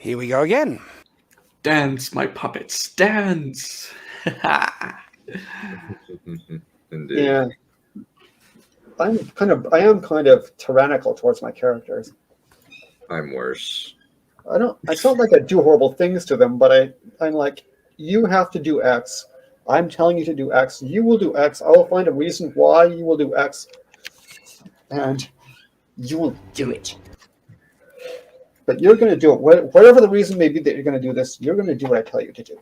here we go again. Dance, my puppets, dance! Indeed. Yeah. I am kind of tyrannical towards my characters. I'm worse. It's not like I do horrible things to them, but I'm like, you have to do X. I'm telling you to do X. You will do X. I will find a reason why you will do X. And you will do it. But you're going to do it. Whatever the reason may be that you're going to do this, you're going to do what I tell you to do.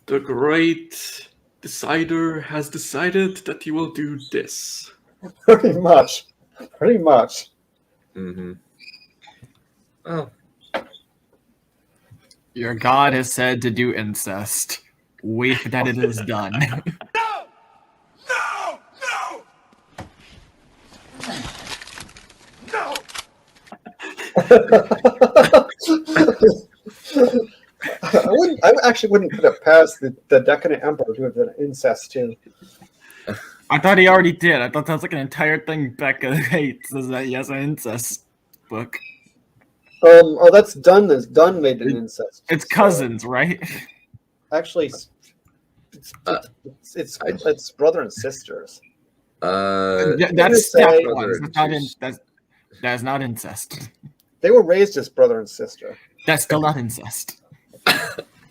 The great decider has decided that he will do this. Pretty much. Pretty much. Mm-hmm. Oh. Your god has said to do incest. Wait that it is done. No! No! No! I actually wouldn't put it past the Decadent Emperor to have done incest too. I thought he already did. I thought that was like an entire thing Becca hates, is that he has an incest book. That's Dunn. Dunn made an incest. It's cousins, right? Actually, it's brother and sisters. That's say- that's not incest. They were raised as brother and sister. That's still not incest.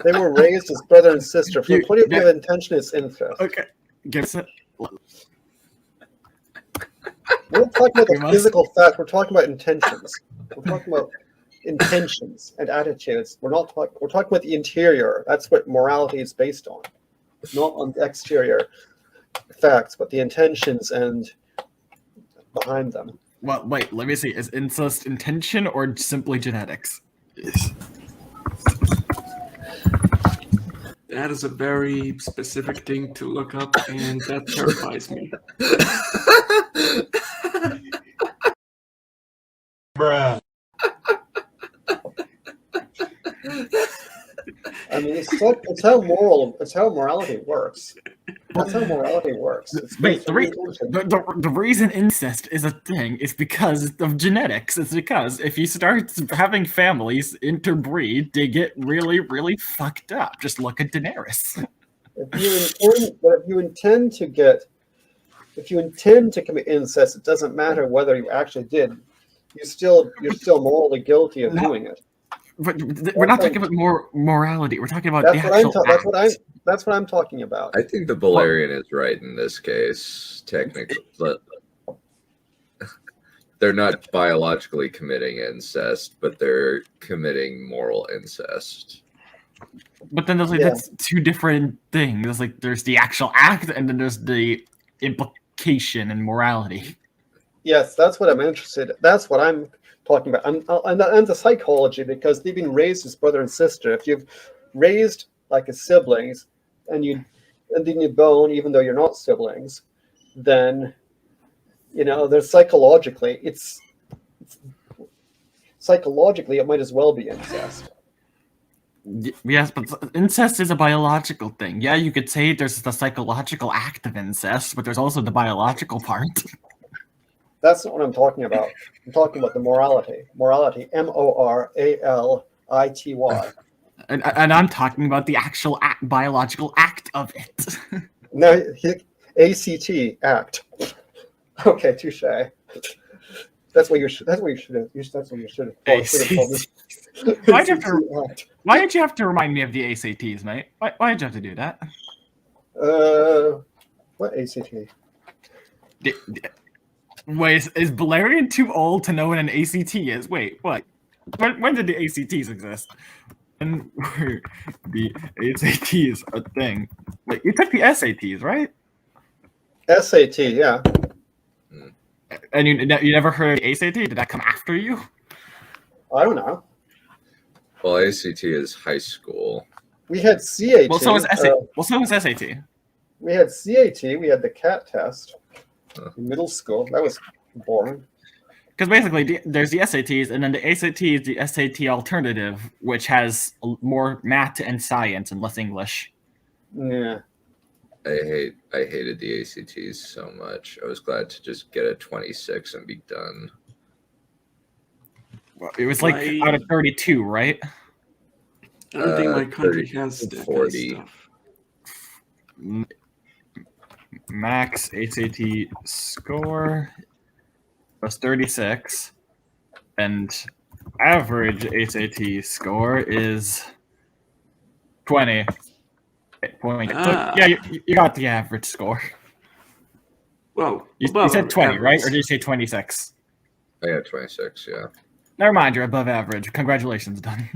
They were raised as brother and sister. From the point of view of intention, it's incest. Okay. Guess it. We're not talking about We the must- physical fact. We're talking about intentions. We're talking about intentions and attitudes. We're talking about the interior. That's what morality is based on, not on the exterior facts, but the intentions and behind them. Well, wait, let me see. Is incest intention or simply genetics? That is a very specific thing to look up, and that terrifies me. Bruh. I mean, it's how morality works. That's how morality works. It's Wait, based on intention. the reason incest is a thing is because of genetics. It's because if you start having families interbreed, they get really, really fucked up. Just look at Daenerys. If you intend to commit incest, it doesn't matter whether you actually did. You're still morally guilty of doing it. But we're not talking about morality. We're talking about the actual act. That's what I'm talking about. I think the Valerian is right in this case, technically. But they're not biologically committing incest, but they're committing moral incest. But then that's two different things. Like there's the actual act, and then there's the implication and morality. Yes, that's what I'm interested in. That's what I'm talking about. And the psychology, because they've been raised as brother and sister. If you've raised like as siblings, and then you bone, even though you're not siblings, then there's psychologically it might as well be incest. Yes, but incest is a biological thing. Yeah, you could say there's the psychological act of incest, but there's also the biological part. That's not what I'm talking about. I'm talking about the morality. Morality, morality. And I'm talking about the actual biological act of it. No, ACT, act. Okay, touche. That's what you should have. That's what you should have told me. Why did you have to remind me of the ACTs, mate? Why did you have to do that? What ACT? Wait, is Valerian too old to know what an ACT is? Wait, what? When did the ACTs exist? And were the ACTs a thing? Wait, you took the SATs, right? SAT, yeah. And you never heard of the ACT? Did that come after you? I don't know. Well, ACT is high school. We had CAT. Well, so was SAT. So was SAT. We had CAT. We had the CAT test in middle school. That was boring. Because basically, there's the SATs, and then the ACT is the SAT alternative, which has more math and science and less English. Yeah. I hated the ACTs so much. I was glad to just get a 26 and be done. It was like My- out of 32, right? I don't think my country 30, has that kind of 40. stuff. Max HAT score was 36, and average HAT score is 20. Point. Ah. So, yeah, you got the average score. Well, You above said 20, right? average. Or did you say 26? I got 26, yeah. Never mind, you're above average. Congratulations, Don.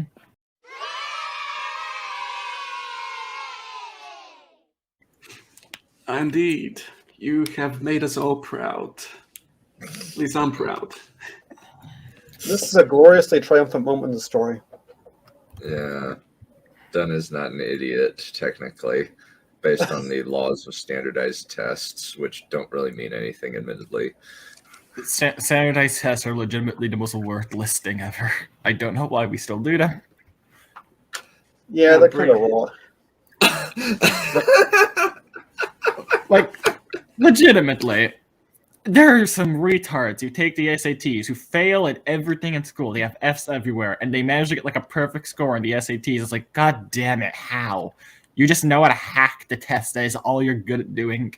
Indeed, you have made us all proud. At least I'm proud. This is a gloriously triumphant moment in the story. Yeah. Dunn is not an idiot, technically, based on the laws of standardized tests, which don't really mean anything, admittedly. Standardized tests are legitimately the most worthless thing ever. I don't know why we still do them. Yeah, Yeah, they're kind of break. raw. Like, legitimately, there are some retards who take the SATs who fail at everything in school. They have Fs everywhere, and they manage to get like a perfect score on the SATs. It's like, God damn it, how? You just know how to hack the test. That is all you're good at doing.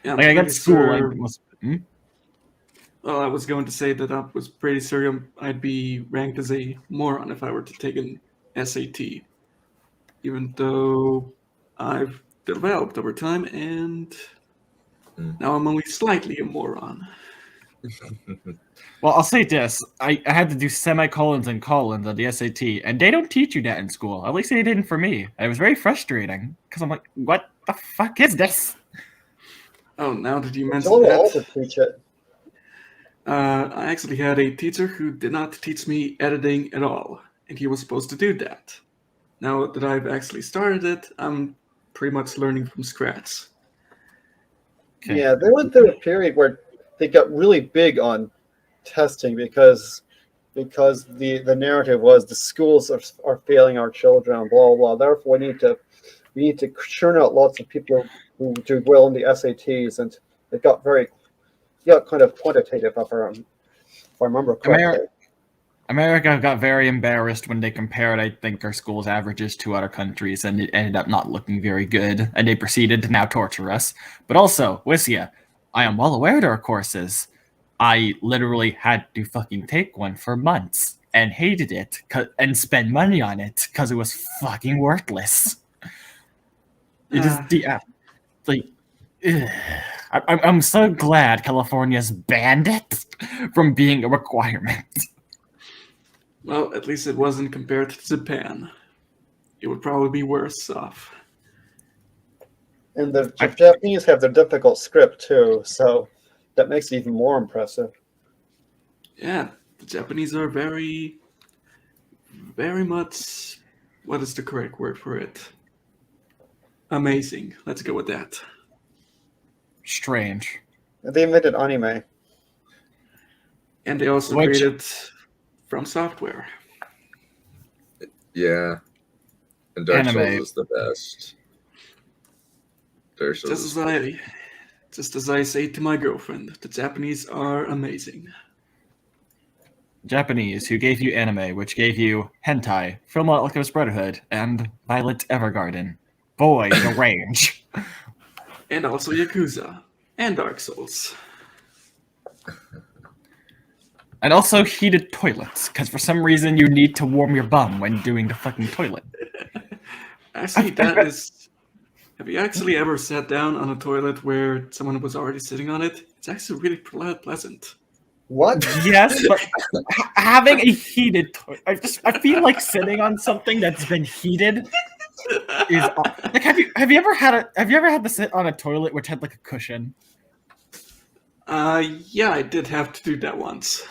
Yeah, Like, I got pretty to school sure- and was. Hmm? Well, I was going to say that I was pretty sure I'd be ranked as a moron if I were to take an SAT, even though I've developed over time, and now I'm only slightly a moron. Well, I'll say this: I had to do semicolons and colons on the SAT, and they don't teach you that in school. At least they didn't for me. And it was very frustrating because I'm like, "What the fuck is this?" Oh, now that you mention Tell them all to that, teach it. I actually had a teacher who did not teach me editing at all, and he was supposed to do that. Now that I've actually started it, I'm pretty much learning from scratch. Okay. Yeah, they went through a period where they got really big on testing because the narrative was the schools are failing our children and blah blah. Therefore, we need to churn out lots of people who do well in the SATs, and it got kind of quantitative if I remember correctly. America got very embarrassed when they compared, I think, our school's averages to other countries, and it ended up not looking very good, and they proceeded to now torture us. But also, Wissia, I am well aware there are courses. I literally had to fucking take one for months and hated it and spend money on it because it was fucking worthless. It is like, ugh. I'm so glad California's banned it from being a requirement. Well, at least it wasn't compared to Japan. It would probably be worse off. And the Japanese have their difficult script too, so that makes it even more impressive. Yeah, the Japanese are very, very much. What is the correct word for it? Amazing. Let's go with that. Strange. They invented anime. And they also Which- created From Software. Yeah. And Dark Anime. Souls is the best. Dark Souls Just as I say to my girlfriend, the Japanese are amazing. Japanese, who gave you anime, which gave you hentai, Film Alchemist Brotherhood, and Violet Evergarden. Boy, the range. And also Yakuza. And Dark Souls. And also heated toilets, because for some reason you need to warm your bum when doing the fucking toilet. Actually, that is. Have you actually ever sat down on a toilet where someone was already sitting on it? It's actually really pleasant. What? Yes, but having a heated toilet, I feel like sitting on something that's been heated is like have you ever had to sit on a toilet which had like a cushion? Yeah, I did have to do that once.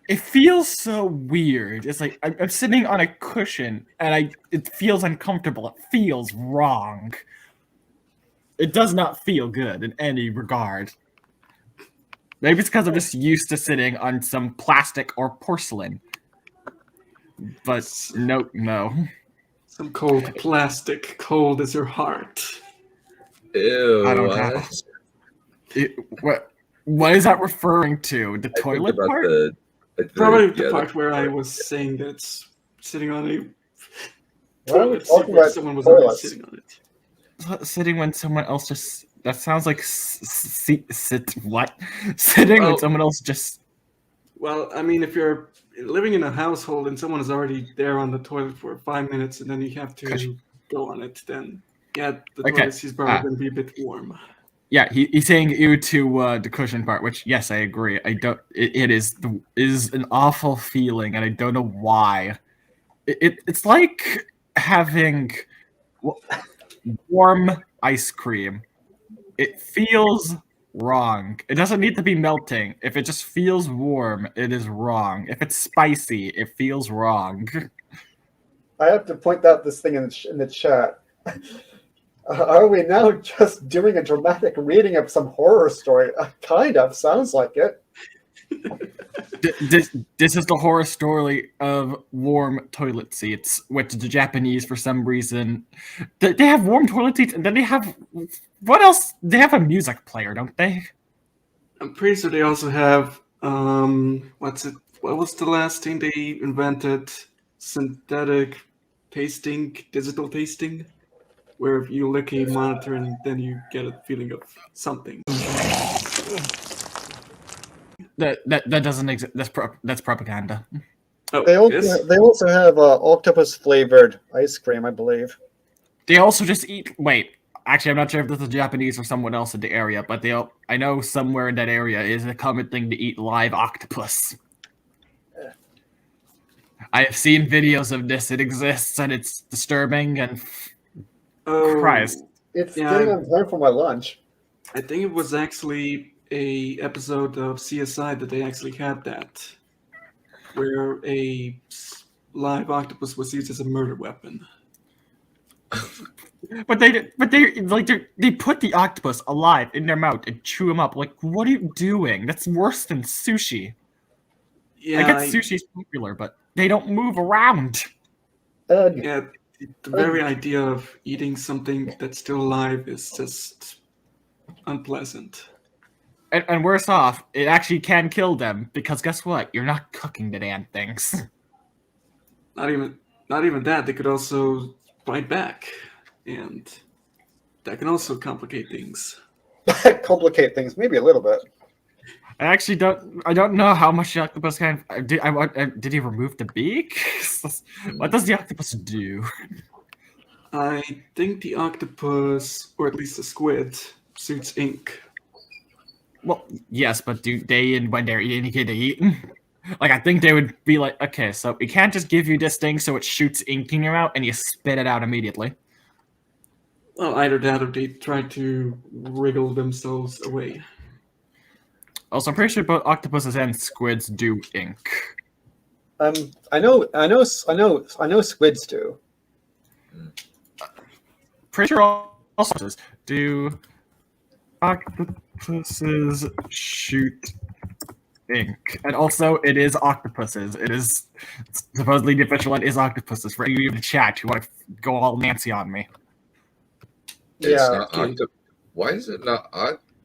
It feels so weird. It's like I'm sitting on a cushion and it feels uncomfortable. It feels wrong. It does not feel good in any regard. Maybe it's because I'm just used to sitting on some plastic or porcelain. But no. Some cold plastic, cold as your heart. Ew. I don't what? know. What is that referring to? The I think toilet about part? the Probably the yeah, part where I was saying that it's sitting on a Why are we toilet seat talking where about someone was already toilets? sitting on it. Sitting when someone else just that sounds like sit what? Sitting when Well- someone else just Well, I mean, if you're living in a household and someone is already there on the toilet for 5 minutes and then you have Gosh. to go on it, then yeah, the Okay, toilet seat's probably ah. going to be a bit warm. yeah, he's saying ew to the cushion part, which yes, I agree. I don't. It is an awful feeling, and I don't know why. It's like having warm ice cream. It feels wrong. It doesn't need to be melting. If it just feels warm, it is wrong. If it's spicy, it feels wrong. I have to point out this thing in the chat. Are we now just doing a dramatic reading of some horror story? Kind of sounds like it. This is the horror story of warm toilet seats, which the Japanese, for some reason, they have warm toilet seats, and then they have what else? They have a music player, don't they? I'm pretty sure they also have what's it? What was the last thing they invented? Synthetic tasting, digital tasting, where you look at a monitor and then you get a feeling of something. That doesn't exist. That's propaganda. Oh, They yes? also have octopus flavored ice cream, I believe. They also just eat. Wait, actually, I'm not sure if this is Japanese or someone else in the area, but I know somewhere in that area is a common thing to eat live octopus. I have seen videos of this. It exists, and it's disturbing. And Oh, Christ. It's Yeah, getting on time for my lunch. I think it was actually a episode of CSI that they actually had that, where a live octopus was used as a murder weapon. but they put the octopus alive in their mouth and chew him up. Like, what are you doing? That's worse than sushi. Yeah, I get sushi's popular, but they don't move around. yeah. The very idea of eating something that's still alive is just unpleasant. And worse off, it actually can kill them because guess what? You're not cooking the damn things. Not even that. They could also fight back, and that can also complicate things. Complicate things, maybe a little bit. I don't know how much the octopus can. Did he remove the beak? What does the octopus do? I think the octopus, or at least the squid, suits ink. Well, yes, but do they and when they're eating, get eaten? Like, I think they would be like, okay, so we can't just give you this thing so it shoots ink in your mouth and you spit it out immediately. Well, either that or they try to wriggle themselves away. Also, I'm pretty sure both octopuses and squids do ink. I know squids do. Pretty sure all octopuses do. Octopuses shoot ink, and also it is octopuses. It is supposedly the official one is octopuses. For any of you in the chat who want to go all Nancy on me, It's Yeah. not Why is it not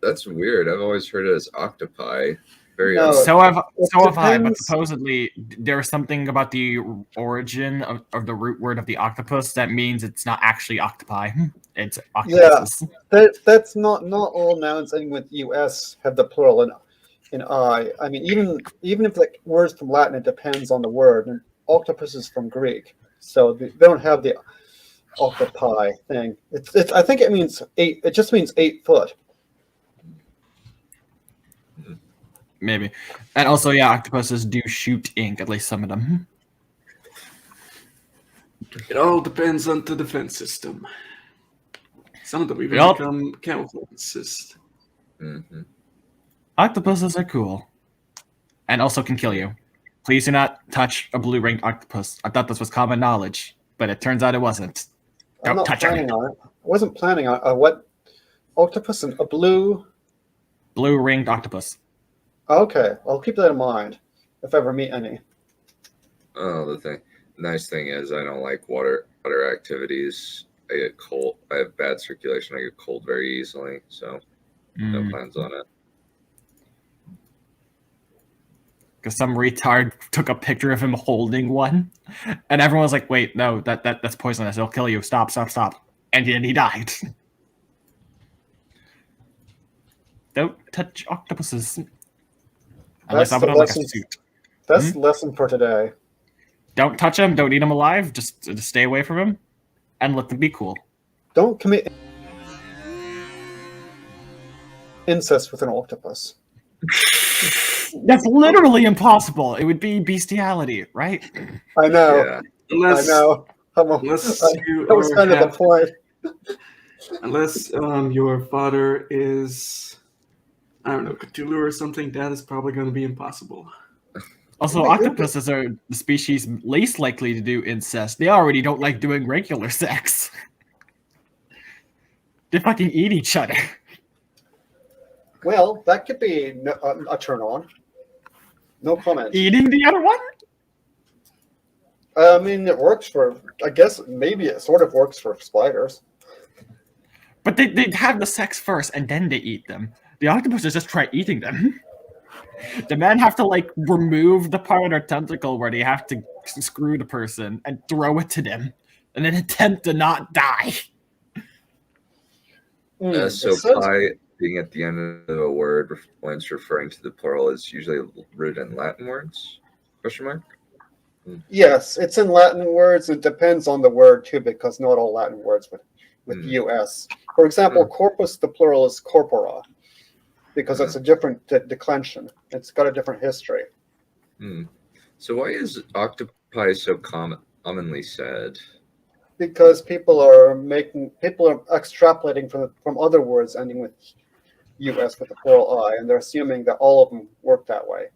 That's weird. I've always heard it as octopi. Very No. so have I. But depends. supposedly there's something about the origin of the root word of the octopus that means it's not actually octopi. It's octopuses. That's not all nouns ending with us have the plural in I. I mean, even if like words from Latin, it depends on the word. And octopus is from Greek, so they don't have the octopi thing. It's I think it means 8. It just means 8 foot. Maybe. And also, yeah, octopuses do shoot ink, at least some of them. It all depends on the defense system. Some of them even Yup. become camouflages. Mhm. Octopuses are cool. And also can kill you. Please do not touch a blue-ringed octopus. I thought this was common knowledge, but it turns out it wasn't. I'm Don't not touch planning it. on it. I wasn't planning on what octopus and a blue. Blue-ringed octopus. Okay, I'll keep that in mind if I ever meet any. Oh, nice thing is I don't like water activities. I get cold. I have bad circulation. I get cold very easily, so no Mm. plans on it. because some retard took a picture of him holding one, and everyone was like, "Wait, no, that's poisonous. It'll kill you. Stop, stop, stop!" And then he died. Don't touch octopuses unless That's I the put on like a lesson. suit. That's the lesson for today. Don't touch them. Don't eat them alive. Just stay away from them, and let them be cool. Don't commit incest with an octopus. That's literally impossible. It would be bestiality, right? I know. Yeah. Unless, I know. unless you That was are kind of the half- point. unless your father is, I don't know, Cthulhu or something, that is probably going to be impossible. Also, Oh my goodness. octopuses are the species least likely to do incest. They already don't like doing regular sex. They fucking eat each other. Well, that could be a turn on. No comment. Eating the other one? I mean, it works for. I guess maybe it sort of works for spiders. But they have the sex first and then they eat them. The octopuses just try eating them. The men have to like remove the part of their tentacle where they have to screw the person and throw it to them, and then attempt to not die. It So says- pi being at the end of a word when it's referring to the plural is usually rooted in Latin words? Question mark? yes, it's in Latin words. It depends on the word too, because not all Latin words with us. For example, corpus, the plural is corpora, because it's a different declension. It's got a different history. So why is octopi so commonly said? Because people are extrapolating from other words ending with us with the plural I, and they're assuming that all of them work that way.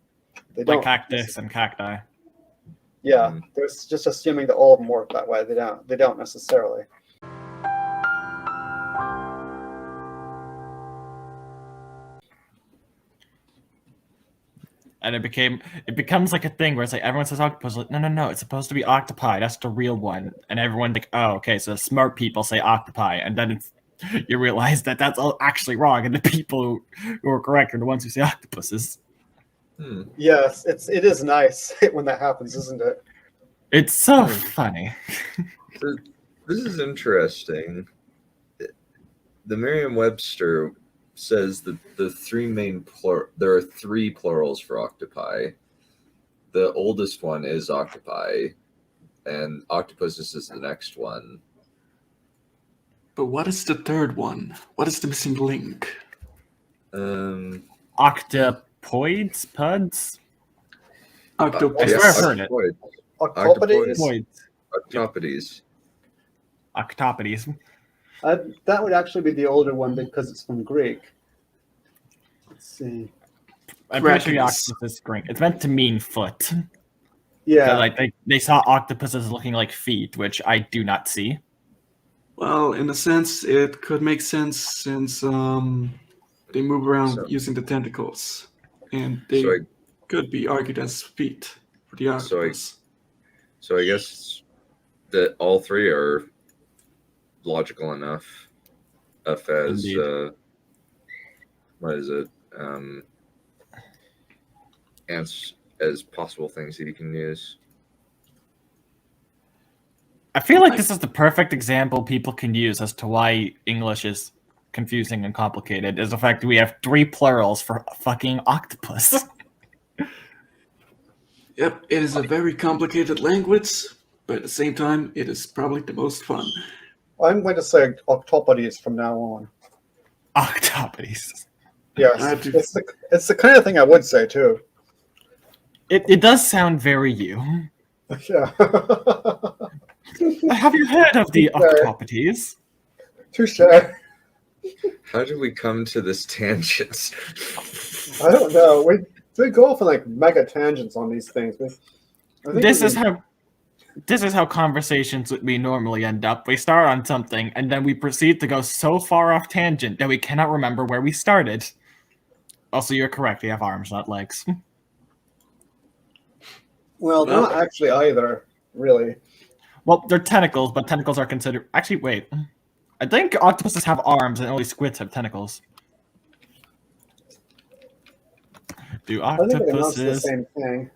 They Like don't. cactus and cacti. Yeah, they're just assuming that all of them work that way. They don't. They don't necessarily. And it becomes like a thing where it's like everyone says octopus, like, no, it's supposed to be octopi, that's the real one. And everyone like, oh, okay, so smart people say octopi, and then you realize that that's all actually wrong, and the people who are correct are the ones who say octopuses. Yes, it is nice when that happens, isn't it? It's so funny. This is interesting. The Merriam-Webster says that the three main there are three plurals for octopi. The oldest one is octopi, and octopuses is the next one. But what is the third one? What is the missing link? Octopoids? Puds? Octopus. I swear I've heard it. Octopodes? Poids. Octopodes. Octopodes. That would actually be the older one because it's from Greek. Let's see. I'm pretty sure the Brachus. octopus is Greek. It's meant to mean foot. Yeah. So, like they saw octopuses looking like feet, which I do not see. Well, in a sense, it could make sense since they move around using the tentacles, and they could be argued as feet for the octopus. So I guess that all three are logical enough as what is it? As possible things that you can use. I feel like this is the perfect example people can use as to why English is confusing and complicated, is the fact that we have three plurals for fucking octopus. Yep, it is a very complicated language, but at the same time, it is probably the most fun. I'm going to say octopodes from now on. Octopodes. Yes. It's the kind of thing I would say too. It does sound very you. Yeah. Have you heard of the octopodes? Touche. How did we come to this tangent? I don't know. We go off on like mega tangents on these things. This is how conversations with me normally end up. We start on something, and then we proceed to go so far off tangent that we cannot remember where we started. Also, you're correct. We have arms, not legs. Well, they're not actually either, really. Well, they're tentacles, but tentacles are considered... Actually, wait. I think octopuses have arms and only squids have tentacles. Do I think it amounts to the octopuses same thing.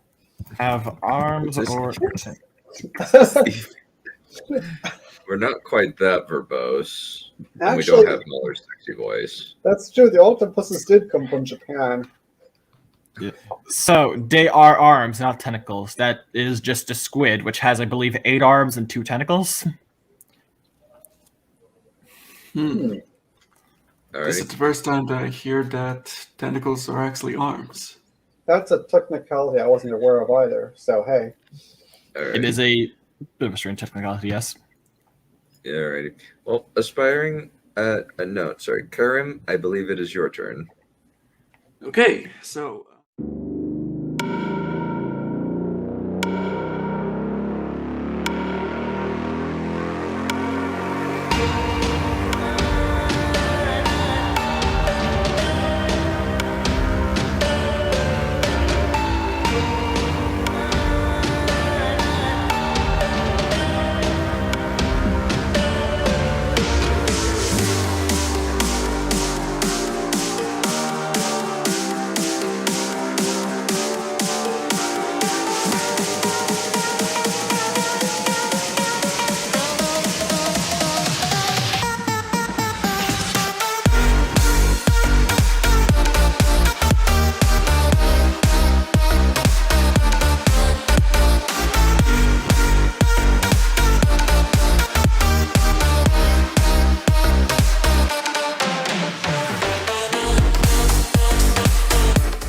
have arms It's or? We're not quite that verbose. And we Actually, don't have Muller's sexy voice. that's true. The octopuses did come from Japan. So they are arms, not tentacles. That is just a squid, which has, I believe, 8 arms and 2 tentacles. This All is right. the first time that I hear that tentacles are actually arms. That's a technicality I wasn't aware of either. So hey, All right. It is a bit of a strange technicality, yes. Yeah, alrighty. Well, aspiring. No, sorry, Karim. I believe it is your turn. Okay, so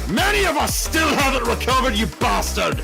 Many of us still haven't recovered, you bastard!